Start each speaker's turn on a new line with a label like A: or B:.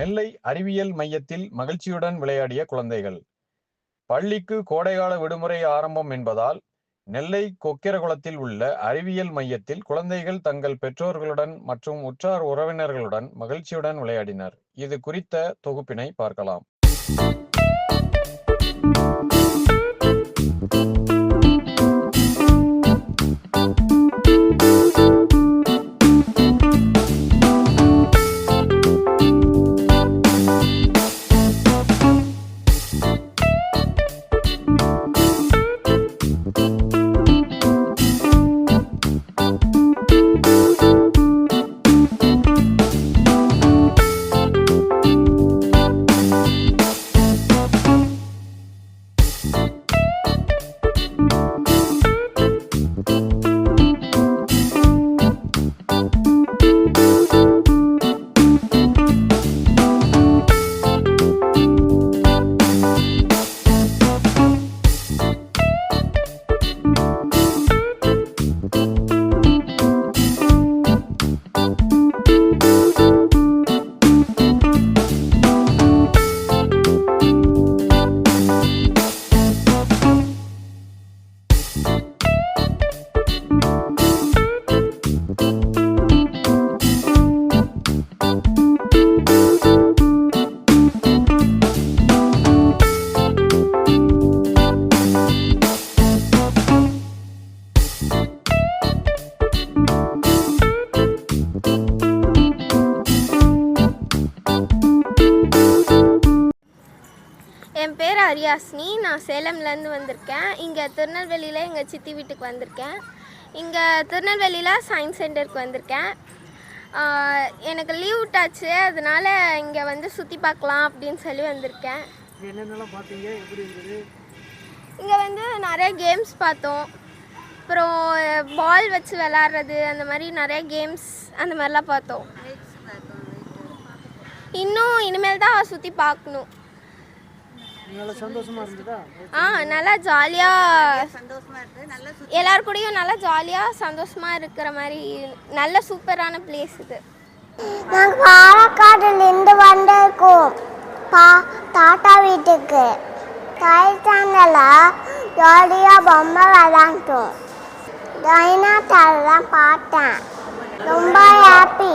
A: நெல்லை அறிவியல் மையத்தில் மகிழ்ச்சியுடன் விளையாடிய குழந்தைகள். பள்ளிக்கு கோடைகால விடுமுறை ஆரம்பம் என்பதால் நெல்லை கொக்கிரகுளத்தில் உள்ள அறிவியல் மையத்தில் குழந்தைகள் தங்கள் பெற்றோர்களுடன் மற்றும் உற்றார் உறவினர்களுடன் மகிழ்ச்சியுடன் விளையாடினர். இது குறித்த தொகுப்பினை பார்க்கலாம்.
B: என் பேர் அரியாஸ்னி. நான் சேலம்லேருந்து வந்திருக்கேன். இங்கே திருநெல்வேலியில் எங்கள் சித்தி வீட்டுக்கு வந்திருக்கேன். இங்கே திருநெல்வேலியில் சயின்ஸ் சென்டருக்கு வந்திருக்கேன். எனக்கு லீவ் விட்டாச்சு, அதனால் இங்கே வந்து சுற்றி பார்க்கலாம் அப்படின்னு சொல்லி வந்திருக்கேன். இங்கே வந்து நிறைய கேம்ஸ் பார்த்தோம். அப்புறம் பால் வச்சு விளாட்றது, அந்த மாதிரி நிறைய கேம்ஸ் அந்த மாதிரிலாம் பார்த்தோம். இன்னும் இனிமேல் தான் சுற்றி பார்க்கணும். நல்லா ஜாலியாக எல்லார் கூடயும் நல்லா ஜாலியாக சந்தோஷமாக இருக்கிற மாதிரி நல்ல சூப்பரான பிளேஸ் இது.
C: நாங்கள் பாலக்காடுலேருந்து வந்திருக்கோம் தாத்தா வீட்டுக்கு. டைட்டானில் ஜாலியாக பொம்மை விளாண்டோம். டைனாத்தாலாம் பார்த்தேன். ரொம்ப ஹாப்பி.